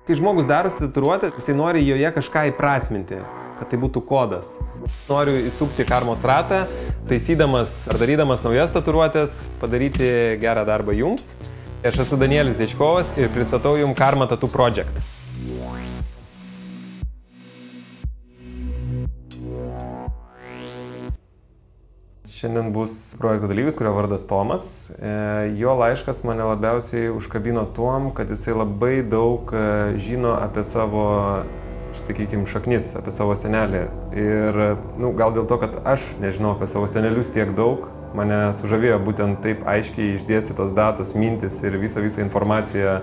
Kai žmogus darosi tatuiruotę, jisai nori joje kažką įprasminti, kad tai būtų kodas. Noriu įsukti karmos ratą, taisydamas ar darydamas naujas tatuiruotės, padaryti gerą darbą jums. Aš esu Danielius Dečkovas ir pristatau jums Karma Tattoo Project. Šiandien bus projekto dalyvis, kurio vardas Tomas. Jo laiškas mane labiausiai užkabino tuom, kad jisai labai daug žino apie savo, sakykime, šaknis, apie savo senelį. Ir gal dėl to, kad aš nežinau apie savo senelius tiek daug, mane sužavėjo būtent taip aiškiai išdėstytos datos, mintis ir visą informaciją.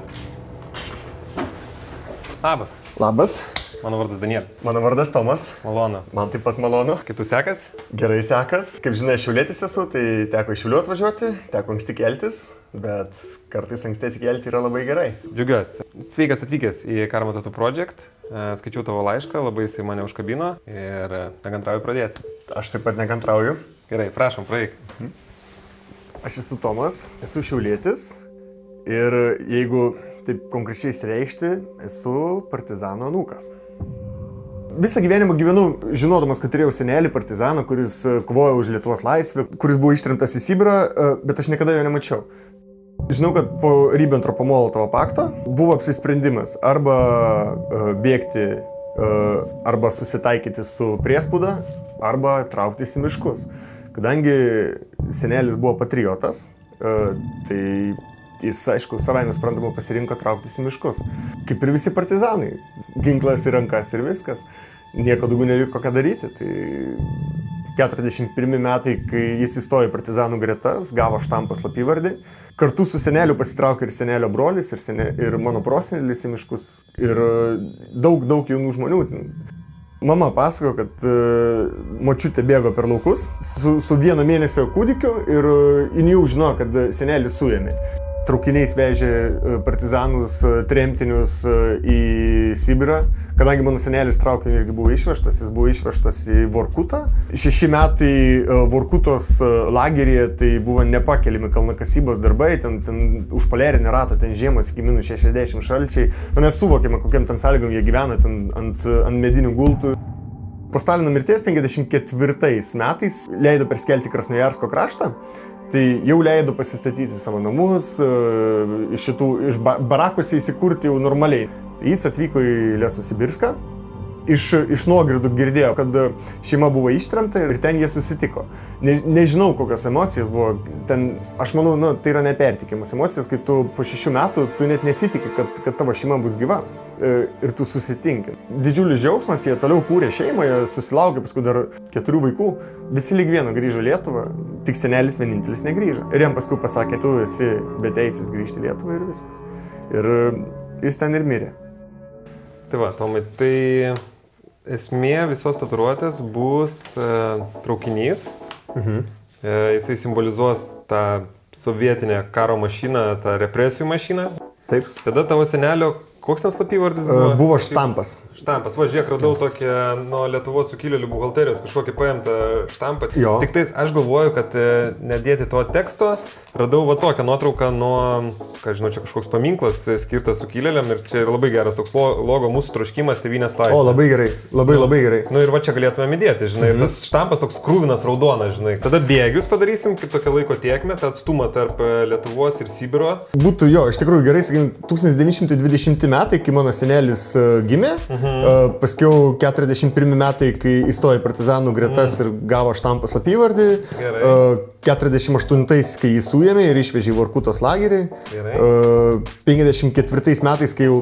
Labas. Labas. Mano vardas Danielis. Mano vardas Tomas. Malonu. Man taip pat malonu. Kaip tu sekas? Gerai sekas. Kaip žinai, šiaulietis esu, tai teko iš Šiaulių atvažiuoti, teko anksti keltis, bet kartais anksti atsikelti yra labai gerai. Džiugiuosi. Sveikas atvykęs į Karma Tattoo Project. Skaičiau tavo laišką, labai jisai mane užkabino ir nekantrauju pradėti. Aš taip pat nekantrauju. Gerai, prašom, praeik. Aš esu Tomas, esu šiaulietis ir jeigu taip konkrečiai išreikšti, esu partizano anūkas. Visą gyvenimą gyvenu žinodamas, kad turėjau senelį partizaną, kuris kovojo už Lietuvos laisvę, kuris buvo ištremtas į Sibirą, bet aš niekada jo nemačiau. Žinau, kad po Ribbentropo-Molotovo pakto buvo apsisprendimas arba bėgti, arba susitaikyti su priespauda, arba trauktis į miškus. Kadangi senelis buvo patriotas, tai jis, aišku, savaime suprantama pasirinko trauktis į miškus. Kaip ir visi partizanai. Ginklas į rankas ir viskas. Nieko daugiau neliko ką daryti. Tai 41 metai, kai jis įstojo į partizanų gretas, gavo štampą slapyvardį. Kartu su seneliu pasitraukė ir senelio brolis, ir mano prosenelis į miškus. Ir daug jaunų žmonių. Mama pasakojo, kad močiutė bėgo per laukus su 1 mėnesio kūdikiu ir ji jau žinojo, kad senelis suėmė. Traukiniais vežė partizanus, tremtinius į Sibirą. Kadangi mano senelis traukiniu irgi buvo išvežtas, jis buvo išvežtas į Vorkutą. 6 metai Vorkutos lageryje tai buvo nepakeliami kalnakasybos darbai, ten už poliarinį ratą, ten žiemos iki -60 šalčiai. Mes suvokėme, kokiam ten sąlygom jie gyvena, ten ant medinių gultų. Po Stalino mirties 54 metais leido perskelti Krasnojarsko kraštą. Tai jau leido pasistatyti savo namus, iš barakuose įsikurti jau normaliai. Jis atvyko į Lesosibirską. Iš nuogirdų girdėjo, kad šeima buvo ištremta ir ten jie susitiko. Nežinau, kokios emocijos buvo. Ten, aš manau, tai yra nepertikimas emocijos, kai tu po 6 metų tu net nesitiki, kad tavo šeima bus gyva. Ir tu susitinki. Didžiulis džiaugsmas, jie toliau kūrė šeimą, jie susilaukė paskui dar 4 vaikų. Visi lyg vieno grįžo į Lietuvą, tik senelis vienintelis negrįžo. Ir jam paskui pasakė, tu esi beteisis grįžti į Lietuvą ir viskas. Ir jis ten ir mirė. Tai va, Tomai, tai esmė visos tatuiruotės bus traukinys. Jisai simbolizuos tą sovietinę karo mašiną, tą represijų mašiną. Taip. Tada tavo senelio, koks ten slapyvardis buvo? Buvo štampas. Štampas. Va, žiūrėk, radau tokią nuo Lietuvos sukilėlių buhalterijos kažkokį paimtą štampą. Jo. Tik tai aš galvoju, kad nedėti to teksto, radau va tokią nuotrauką nuo, ką žinau, čia kažkoks paminklas skirtas sukilėliam ir čia yra labai geras toks logo mūsų troškimas tėvynės laisvė. O, labai gerai, labai gerai. Ir va čia galėtume įdėti, žinai, tas štampas toks krūvinas raudonas, žinai. Tada bėgius padarysim, kaip tokia laiko tėkmė, tą atstumą tarp Lietuvos ir Sibiro. Būtų jo, iš tikrųjų gerai, sakykim, 1920 metai, kai mano senelis gimė, paskiau 41 metai, kai įstojo į partizanų gretas ir gavo štampą slapyvardį, 48, kai jis suėmė ir išvežė į Vorkutos lagerį, 54 metais, kai jau,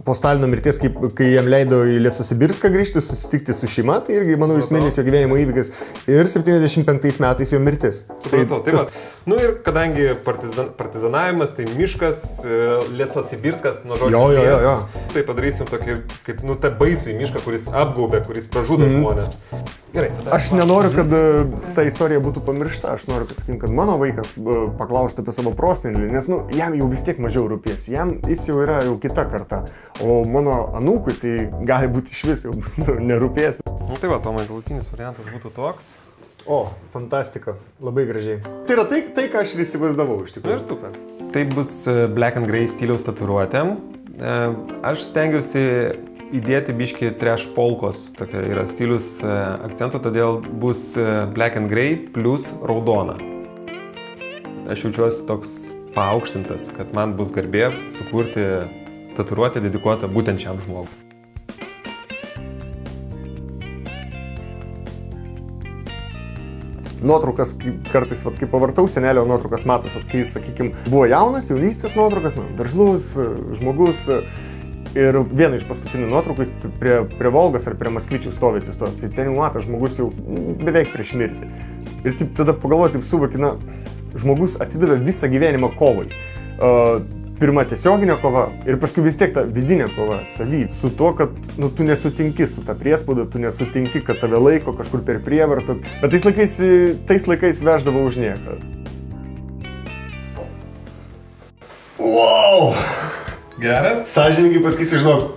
po Stalino mirties, kai jam leido į Lesosibirską grįžti, susitikti su šeima, tai irgi, manau, esminis jo gyvenimo įvykis, ir 75 metais jo mirtis. Ir kadangi partizanavimas, tai miškas, Lesosibirskas, nuo žodžio, tai padarysim tokį, kaip, tą baisų į mišką, kuris apgaubė, kuris pražudo žmonės. Gerai. Aš nenoriu, kad ta istorija būtų pamiršta, aš noriu, kad mano vaikas paklaustų apie savo prosenelį, nes jam jau vis tiek mažiau rūpės, jis jau yra kita karta, o mano anūkui tai gali būti iš vis jau nerūpės. Tai va, Tomai, galutinis variantas būtų toks. O, fantastika, labai gražiai. Tai yra tai, ką aš ir įsivaizdavau iš tikrųjų. Ir super. Tai bus black and grey stiliaus tatuiruotė. Aš stengiausi įdėti biškį trash polkos, tokia yra stilius akcentų, todėl bus black and grey plus raudona. Aš jaučiuosi toks paaukštintas, kad man bus garbė sukurti tatuiruotę dedikuotą būtent šiam žmogui. Nuotraukas kartais, kai pavartau senelio nuotraukas, matos, kai, sakykime, buvo jaunas, jaunystės nuotraukas, veržlus žmogus ir viena iš paskutinių nuotraukų prie Volgos ar prie Maskvyčių stovi atsistos, tai ten jau matas žmogus jau beveik prieš mirtį. Ir taip, tada pagalvoju, taip suvoki, žmogus atidavė visą gyvenimą kovai. Pirma tiesioginė kova ir paskui vis tiek ta vidinė kova savy. Su to, kad tu nesutinki su ta priespauda, tu nesutinki, kad tave laiko kažkur per prievartą. Bet tais laikais veždavo už nieką. Wow! Geras? Sąžininkai pasakysiu, žinok,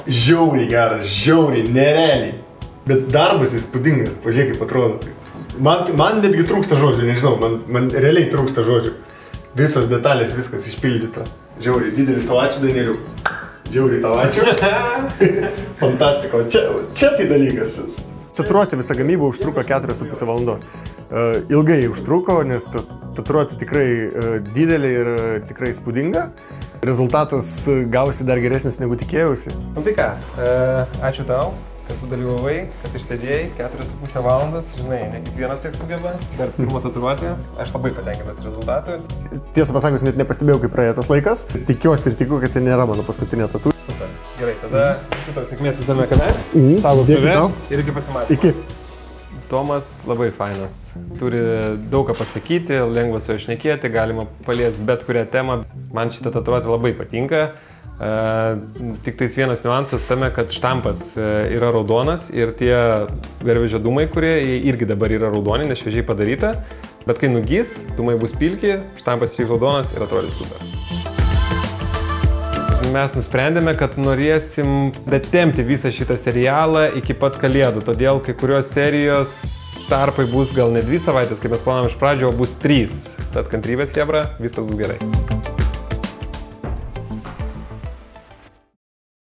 žiauriai geras, žiauriai, nerealiai. Bet darbas įspūdingas, pažiūrėk, kaip atrodo. Man netgi trūksta žodžių, nežinau, man realiai trūksta žodžių. Visos detalės, viskas išpildyta. Žiauriai, didelis tau ačiū, Danieliu. Žiauriai tau ačiū. Fantastika, čia tai dalykas šis. Tatuiruotė visą gamybą užtruko 4,5 valandos. Ilgai užtruko, nes tatuiruotė tikrai didelė ir tikrai įspūdinga. Rezultatas gausi dar geresnis negu tikėjausi. Nu tai ką, ačiū tau, kad sudalyvavai, kad išsėdėjai 4,5 valandas, žinai, ne kiekvienas tiek sugeba, dar pirmą tatuiruotę, aš labai patenkintas rezultatu. Tiesą pasakius, net nepastebėjau, kaip praėjo tas laikas, tikiuosi ir tikiu, kad tai nėra mano paskutinė tatuiruotė. Super, gerai, tada tau sėkmės visame kame, tavo Dėkui tau. Ir iki pasimatymo. Iki. Tomas labai fainas, turi daug ką pasakyti, lengva su juo šnekėti, galima paliesti bet kurią temą, man šitą tatuiruotę labai patinka. Tik tais vienas niuansas tame, kad štampas yra raudonas ir tie garvežio dūmai, kurie irgi dabar yra raudoni, nes šviežiai padaryta, bet kai nugys, dūmai bus pilki, štampas iš raudonas ir atrodys super. Mes nusprendėme, kad norėsim datempti visą šitą serialą iki pat kalėdų, todėl kai kurios serijos tarpai bus gal ne 2 savaitės, kaip mes planavom iš pradžio, o bus 3. Tad kantrybės, chebra, viskas bus gerai.